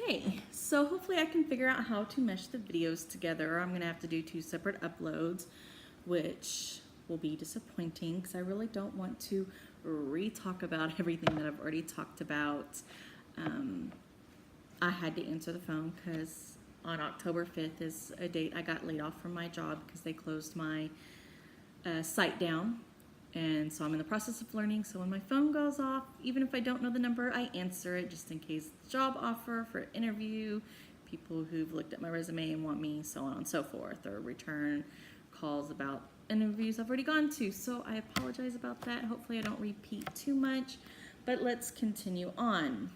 Okay, so hopefully I can figure out how to mesh the videos together. I'm gonna have to do 2 separate uploads, which will be disappointing because I really don't want to re-talk about everything that I've already talked about. I had to answer the phone because on October 5th is a date I got laid off from my job because they closed my site down. And so I'm in the process of learning. So when my phone goes off, even if I don't know the number, I answer it just in case job offer for interview, people who've looked at my resume and want me, so on and so forth, or return calls about interviews I've already gone to. So I apologize about that. Hopefully I don't repeat too much, but let's continue on.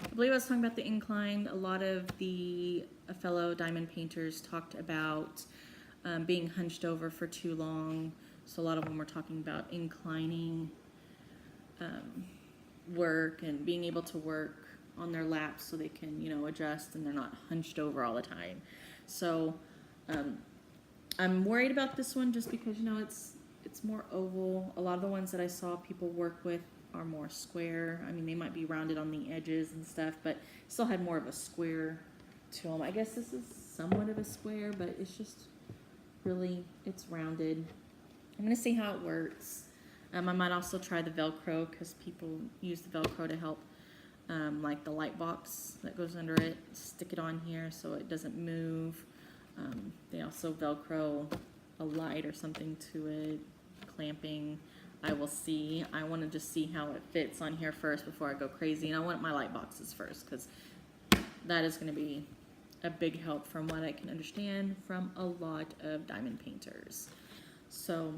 I believe I was talking about the incline. A lot of the fellow diamond painters talked about being hunched over for too long. So a lot of them were talking about inclining work and being able to work on their laps so they can, adjust and they're not hunched over all the time. So I'm worried about this one just because, it's more oval. A lot of the ones that I saw people work with are more square. I mean, they might be rounded on the edges and stuff, but still had more of a square to them. I guess this is somewhat of a square, but it's just really, it's rounded. I'm going to see how it works. I might also try the Velcro because people use the Velcro to help, like the light box that goes under it, stick it on here so it doesn't move. They also Velcro a light or something to it, clamping. I will see. I want to just see how it fits on here first before I go crazy. And I want my light boxes first because that is going to be a big help from what I can understand from a lot of diamond painters. So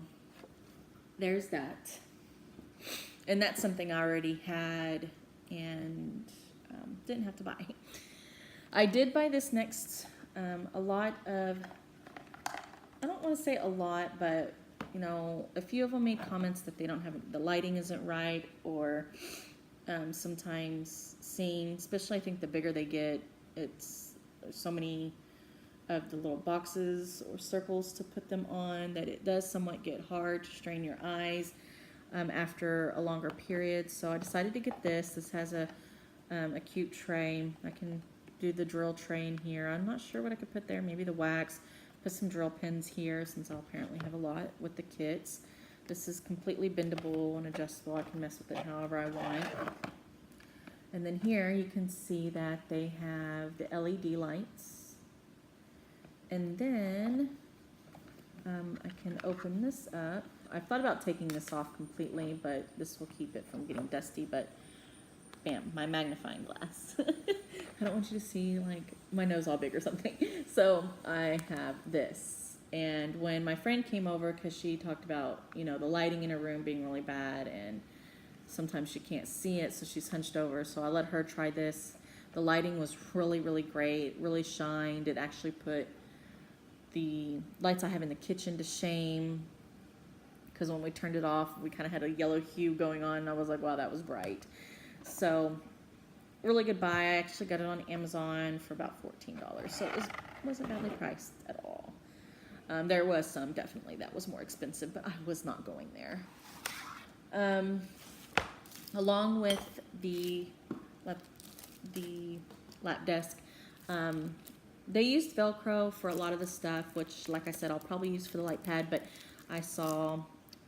there's that. And that's something I already had and didn't have to buy. I did buy this next, a lot of, I don't want to say a lot, but a few of them made comments that they don't have, the lighting isn't right, or sometimes seeing, especially I think the bigger they get, there's so many of the little boxes or circles to put them on that it does somewhat get hard to strain your eyes after a longer period. So I decided to get this. This has a cute tray. I can do the drill tray in here. I'm not sure what I could put there. Maybe the wax. Put some drill pins here since I'll apparently have a lot with the kits. This is completely bendable and adjustable. I can mess with it however I want. And then here you can see that they have the LED lights. And then I can open this up. I thought about taking this off completely, but this will keep it from getting dusty. But bam, my magnifying glass. I don't want you to see like my nose all big or something. So I have this. And when my friend came over, because she talked about, the lighting in her room being really bad and sometimes she can't see it, so she's hunched over. So I let her try this. The lighting was really, really great, really shined. It actually put the lights I have in the kitchen to shame, because when we turned it off, we kind of had a yellow hue going on, and I was like, wow, that was bright. So really good buy. I actually got it on Amazon for about $14, so it wasn't badly priced at all. There was some definitely that was more expensive, but I was not going there. Along with the lap desk, they used Velcro for a lot of the stuff, which, like I said, I'll probably use for the light pad, but I saw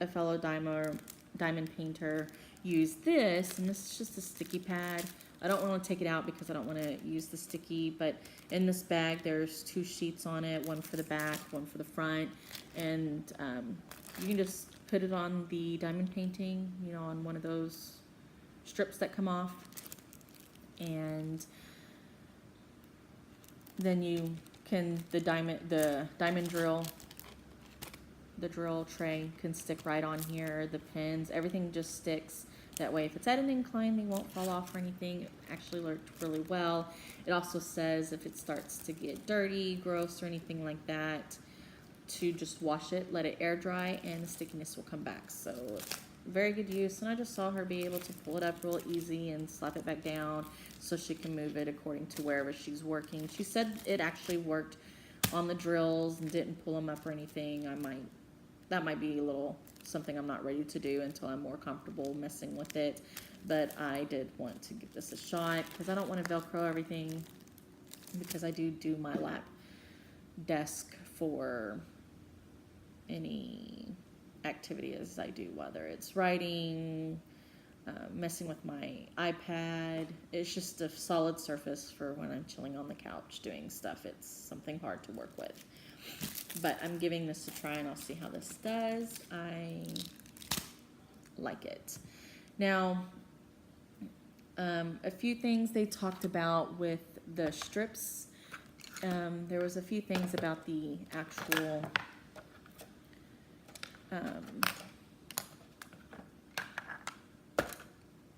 a fellow diamond painter use this, and this is just a sticky pad. I don't want to take it out because I don't want to use the sticky, but in this bag there's 2 sheets on it, one for the back, one for the front, and you can just put it on the diamond painting, on one of those strips that come off, and then you can, the diamond drill, the drill tray can stick right on here. The pins, everything just sticks. That way, if it's at an incline, they won't fall off or anything. It actually worked really well. It also says if it starts to get dirty, gross, or anything like that, to just wash it, let it air dry, and the stickiness will come back. So very good use. And I just saw her be able to pull it up real easy and slap it back down so she can move it according to wherever she's working. She said it actually worked on the drills and didn't pull them up or anything. That might be a little something I'm not ready to do until I'm more comfortable messing with it. but I did want to give this a shot because I don't want to Velcro everything, because I do my lap desk for any activity as I do, whether it's writing, messing with my iPad. It's just a solid surface for when I'm chilling on the couch doing stuff. It's something hard to work with. But I'm giving this a try and I'll see how this does. I like it. Now, a few things they talked about with the strips. There was a few things about the actual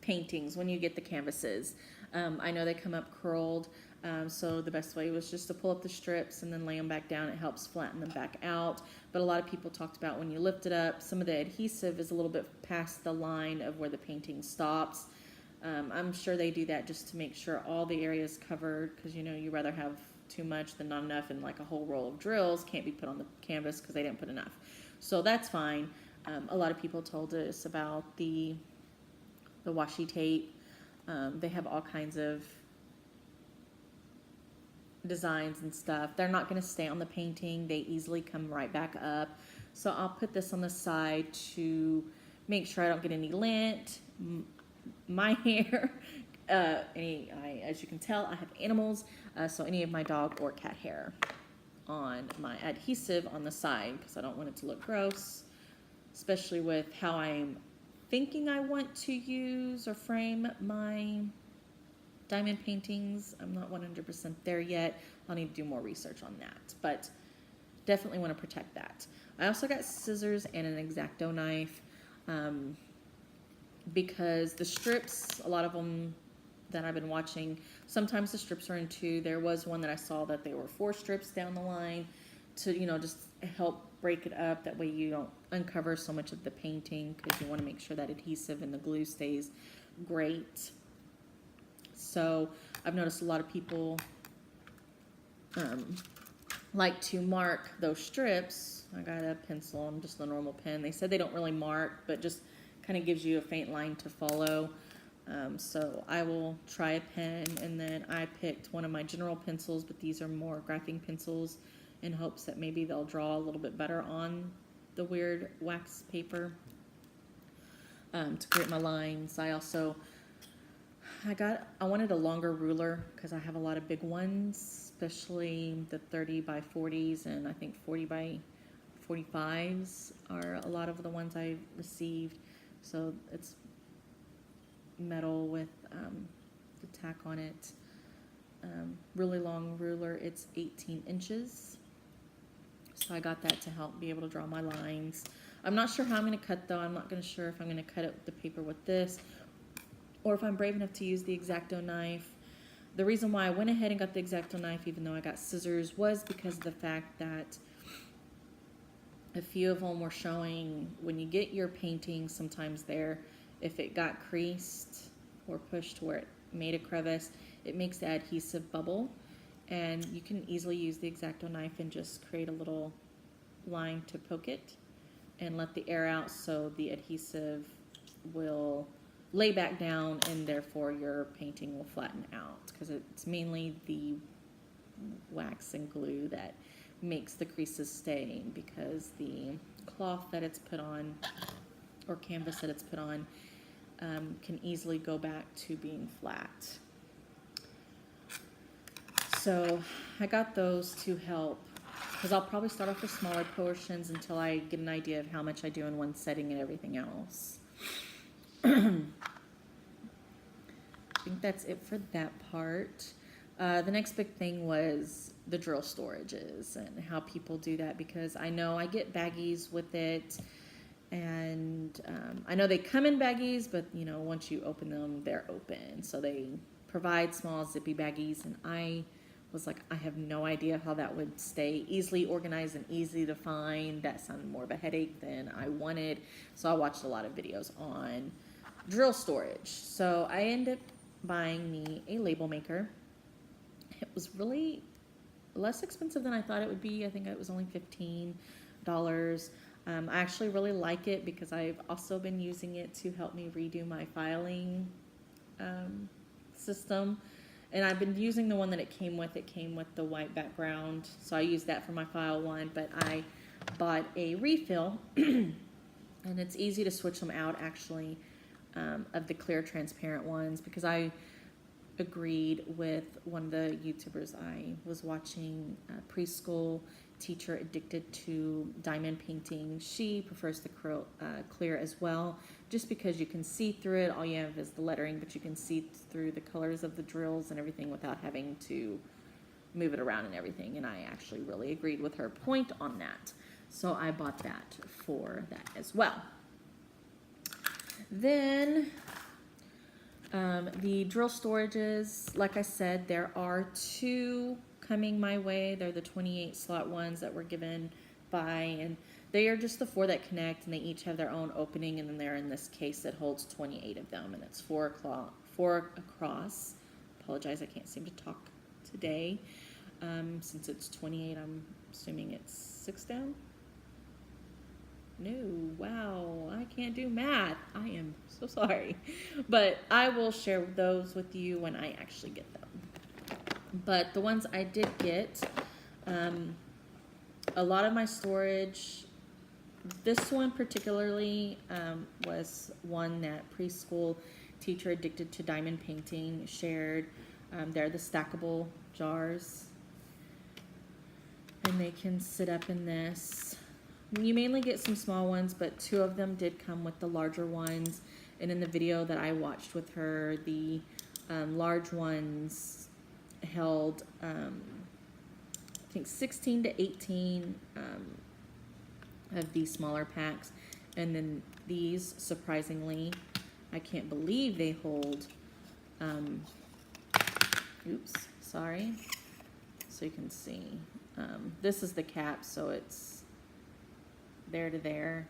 paintings when you get the canvases. I know they come up curled, so the best way was just to pull up the strips and then lay them back down. It helps flatten them back out. But a lot of people talked about when you lift it up, some of the adhesive is a little bit past the line of where the painting stops. I'm sure they do that just to make sure all the area is covered, because you know you rather have too much than not enough, and like a whole roll of drills can't be put on the canvas because they didn't put enough. So that's fine. A lot of people told us about the washi tape. They have all kinds of designs and stuff. They're not going to stay on the painting. They easily come right back up. So I'll put this on the side to make sure I don't get any lint. My hair, as you can tell, I have animals, so any of my dog or cat hair on my adhesive on the side, because I don't want it to look gross, especially with how I'm thinking I want to use or frame my diamond paintings. I'm not 100% there yet. I'll need to do more research on that, but definitely want to protect that. I also got scissors and an X-Acto knife, because the strips, a lot of them that I've been watching, sometimes the strips are in 2. There was one that I saw that they were 4 strips down the line to, you know, just help break it up. That way you don't uncover so much of the painting, because you want to make sure that adhesive and the glue stays great. So I've noticed a lot of people like to mark those strips. I got a pencil and just the normal pen. They said they don't really mark, but just kind of gives you a faint line to follow. So I will try a pen, and then I picked one of my general pencils, but these are more graphing pencils, in hopes that maybe they'll draw a little bit better on the weird wax paper to create my lines. I wanted a longer ruler because I have a lot of big ones, especially the 30 by 40s, and I think 40 by 45s are a lot of the ones I received. So it's metal with the tack on it. Really long ruler. It's 18 inches. So I got that to help be able to draw my lines. I'm not sure how I'm going to cut, though. I'm not going to sure if I'm going to cut the paper with this, or if I'm brave enough to use the X-Acto knife. The reason why I went ahead and got the X-Acto knife, even though I got scissors, was because of the fact that a few of them were showing when you get your painting, sometimes if it got creased or pushed to where it made a crevice, it makes the adhesive bubble. And you can easily use the X-Acto knife and just create a little line to poke it and let the air out, so the adhesive will lay back down, and therefore your painting will flatten out, because it's mainly the wax and glue that makes the creases stay, because the cloth that it's put on, or canvas that it's put on, can easily go back to being flat. So I got those to help, because I'll probably start off with smaller portions until I get an idea of how much I do in one setting and everything else. I think that's it for that part. The next big thing was the drill storages and how people do that, because I know I get baggies with it, and I know they come in baggies, but you know, once you open them, they're open. So they provide small zippy baggies, and I was like, I have no idea how that would stay easily organized and easy to find. That sounded more of a headache than I wanted. So I watched a lot of videos on drill storage. So I ended up buying me a label maker. It was really less expensive than I thought it would be. I think it was only $15. I actually really like it because I've also been using it to help me redo my filing system. And I've been using the one that it came with. It came with the white background, so I use that for my file one, but I bought a refill, and it's easy to switch them out, actually, of the clear transparent ones, because I agreed with one of the YouTubers I was watching, a preschool teacher addicted to diamond painting. She prefers the clear as well, just because you can see through it. All you have is the lettering, but you can see through the colors of the drills and everything without having to move it around and everything. And I actually really agreed with her point on that. So I bought that for that as well. Then the drill storages, like I said, there are 2 coming my way. They're the 28 slot ones that were given by, and they are just the 4 that connect, and they each have their own opening, and then they're in this case that holds 28 of them, and it's 4 across. Apologize, I can't seem to talk today. Since it's 28, I'm assuming it's 6 down. No, wow, I can't do math. I am so sorry. But I will share those with you when I actually get them. But the ones I did get, a lot of my storage, this one particularly was one that preschool teacher addicted to diamond painting shared. They're the stackable jars, and they can sit up in this. You mainly get some small ones, but 2 of them did come with the larger ones. And in the video that I watched with her, the large ones held, I think 16 to 18 of these smaller packs. And then these, surprisingly, I can't believe they hold, oops, sorry. So you can see, this is the cap, so it's there to there,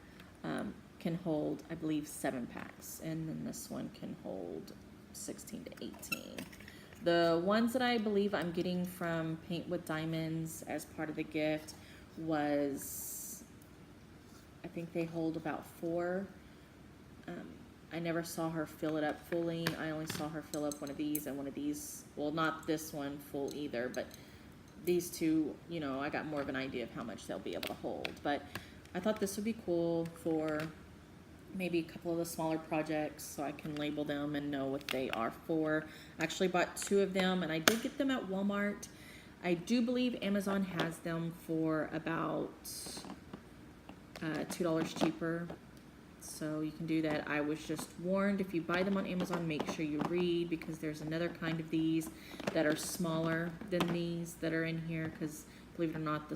can hold, I believe, 7 packs, and then this one can hold 16 to 18. The ones that I believe I'm getting from Paint with Diamonds as part of the gift was, I think they hold about 4. I never saw her fill it up fully. I only saw her fill up one of these and one of these. Well, not this one full either, but these 2, you know, I got more of an idea of how much they'll be able to hold. But I thought this would be cool for maybe a couple of the smaller projects, so I can label them and know what they are for. I actually bought 2 of them, and I did get them at Walmart. I do believe Amazon has them for about $2 cheaper, so you can do that. I was just warned, if you buy them on Amazon, make sure you read, because there's another kind of these that are smaller than these that are in here, because believe it or not, the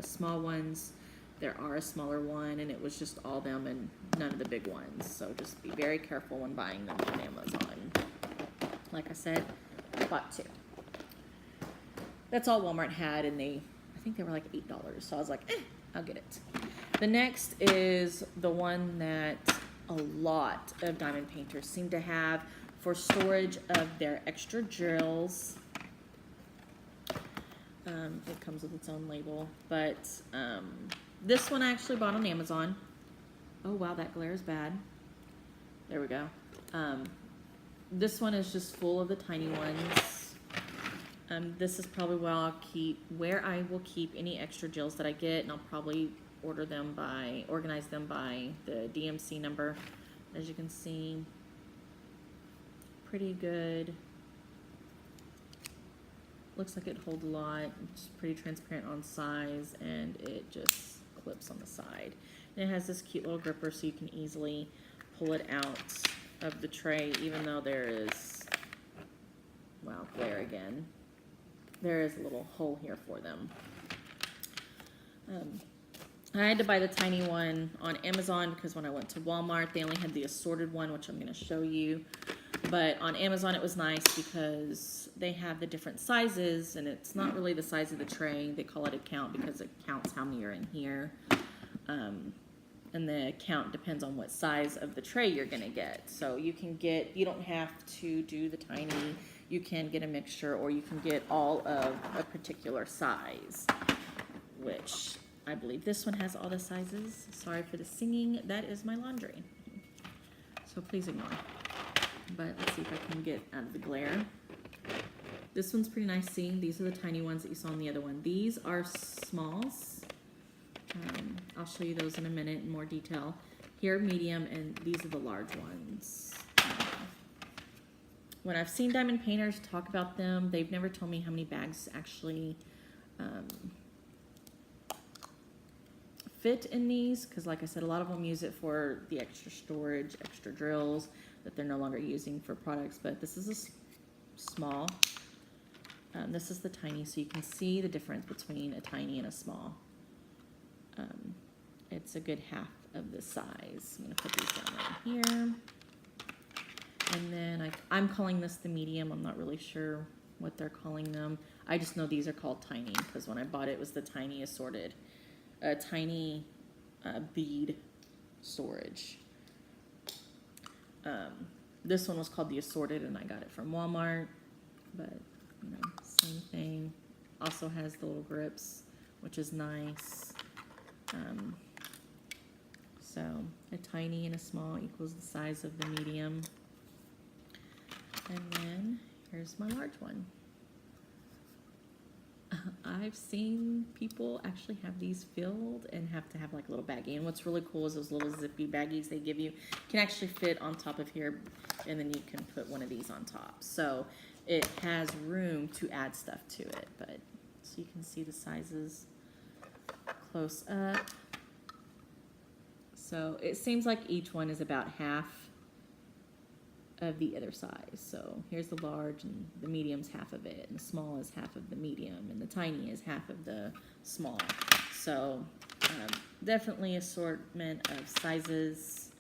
small ones, there are a smaller one, and it was just all them and none of the big ones. So just be very careful when buying them on Amazon. Like I said, I bought 2. That's all Walmart had, and I think they were like $8. So I was like, I'll get it. The next is the one that a lot of diamond painters seem to have for storage of their extra drills. It comes with its own label, but this one I actually bought on Amazon. Oh wow, that glare is bad. There we go. This one is just full of the tiny ones. This is probably where I will keep any extra drills that I get, and I'll probably organize them by the DMC number. As you can see, pretty good. Looks like it holds a lot. It's pretty transparent on size, and it just clips on the side. And it has this cute little gripper, so you can easily pull it out of the tray, even though there is, wow, glare again. There is a little hole here for them. I had to buy the tiny one on Amazon because when I went to Walmart, they only had the assorted one, which I'm going to show you. But on Amazon, it was nice because they have the different sizes, and it's not really the size of the tray. They call it a count because it counts how many are in here. And the count depends on what size of the tray you're going to get. So you don't have to do the tiny. You can get a mixture, or you can get all of a particular size, which I believe this one has all the sizes. Sorry for the singing. That is my laundry. So please ignore. But let's see if I can get out of the glare. This one's pretty nice seeing. These are the tiny ones that you saw in the other one. These are smalls. I'll show you those in a minute in more detail. Here, medium, and these are the large ones. When I've seen diamond painters talk about them, they've never told me how many bags actually fit in these, because like I said, a lot of them use it for the extra storage, extra drills that they're no longer using for products, but this is a small. This is the tiny, so you can see the difference between a tiny and a small. It's a good half of the size. I'm gonna put these down right here. And then I'm calling this the medium. I'm not really sure what they're calling them. I just know these are called tiny, because when I bought it, it was the tiny assorted. Tiny bead storage. This one was called the assorted, and I got it from Walmart, but you know, same thing. Also has the little grips, which is nice. So a tiny and a small equals the size of the medium. And then here's my large one. I've seen people actually have these filled and have to have like a little baggie. And what's really cool is those little zippy baggies they give you can actually fit on top of here, and then you can put one of these on top. So it has room to add stuff to it. But so you can see the sizes close up. So it seems like each one is about half of the other size. So here's the large, and the medium's half of it, and the small is half of the medium, and the tiny is half of the small. So definitely assortment of sizes.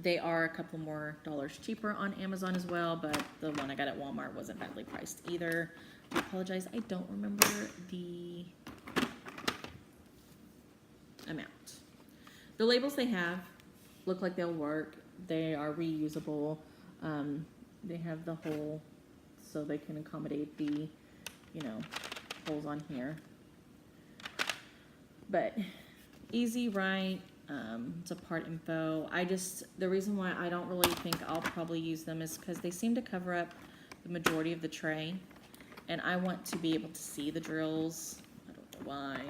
They are a couple more dollars cheaper on Amazon as well, but the one I got at Walmart wasn't badly priced either. I apologize, I don't remember the amount. The labels they have look like they'll work. They are reusable. They have the hole so they can accommodate the, you know, holes on here. But easy, right? It's a part info. The reason why I don't really think I'll probably use them is because they seem to cover up the majority of the tray, and I want to be able to see the drills. I don't know why.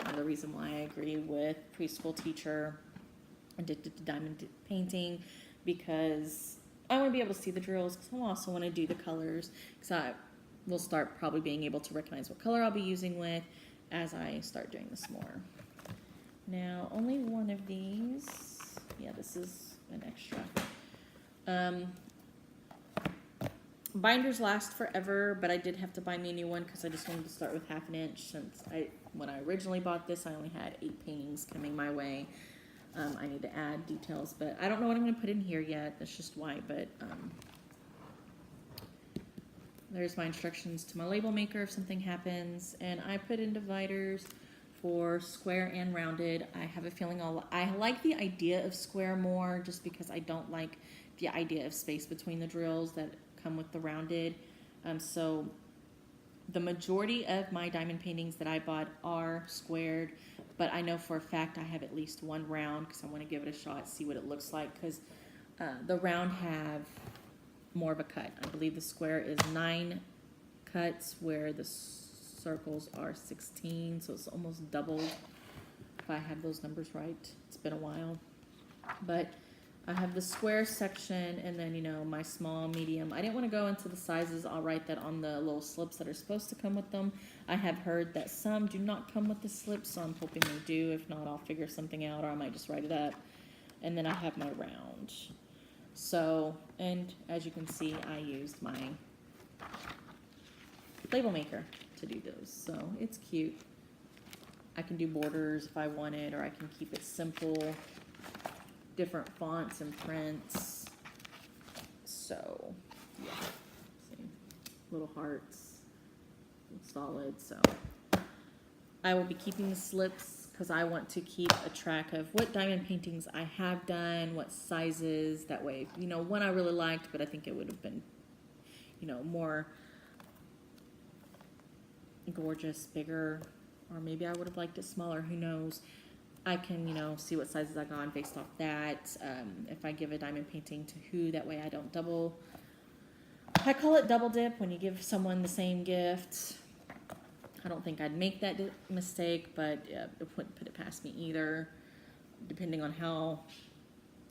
Another reason why I agree with preschool teacher addicted to diamond painting, because I want to be able to see the drills, because I also want to do the colors, because I will start probably being able to recognize what color I'll be using with as I start doing this more. Now, only one of these, yeah, this is an extra. Binders last forever, but I did have to buy me a new one because I just wanted to start with 1/2 inch, since when I originally bought this, I only had 8 paintings coming my way. I need to add details, but I don't know what I'm going to put in here yet. That's just white, but there's my instructions to my label maker if something happens. And I put in dividers for square and rounded. I have a feeling I like the idea of square more, just because I don't like the idea of space between the drills that come with the rounded. So the majority of my diamond paintings that I bought are squared, but I know for a fact I have at least one round, because I want to give it a shot, see what it looks like, because the round have more of a cut. I believe the square is 9 cuts, where the circles are 16, so it's almost doubled, if I have those numbers right. It's been a while. But I have the square section, and then, you know, my small, medium. I didn't want to go into the sizes. I'll write that on the little slips that are supposed to come with them. I have heard that some do not come with the slips, so I'm hoping they do. If not, I'll figure something out, or I might just write it up. And then I have my round. So, and as you can see, I used my label maker to do those. So it's cute. I can do borders if I wanted, or I can keep it simple. Different fonts and prints. So, yeah. See, little hearts, solid. So, I will be keeping the slips because I want to keep a track of what diamond paintings I have done, what sizes. That way, you know, one I really liked, but I think it would have been, you know, more gorgeous, bigger. or maybe I would have liked it smaller, who knows. I can, see what sizes I got on based off that. If I give a diamond painting to who, that way I don't double. I call it double dip when you give someone the same gift. I don't think I'd make that mistake, but it wouldn't put it past me either, depending on how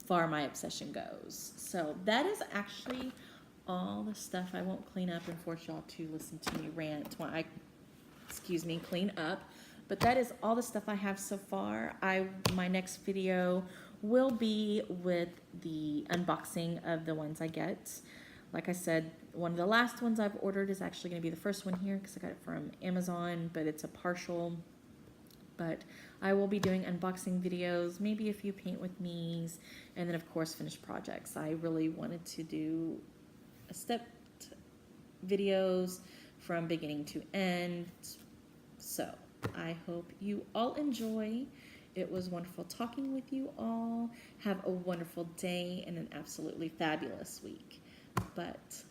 far my obsession goes. So that is actually all the stuff I won't clean up and force y'all to listen to me rant when I, clean up. But that is all the stuff I have so far. My next video will be with the unboxing of the ones I get. Like I said, one of the last ones I've ordered is actually going to be the first one here because I got it from Amazon, but it's a partial. But I will be doing unboxing videos, maybe a few paint with me's, and then of course finished projects. I really wanted to do a stepped videos from beginning to end. So I hope you all enjoy. It was wonderful talking with you all. Have a wonderful day and an absolutely fabulous week. But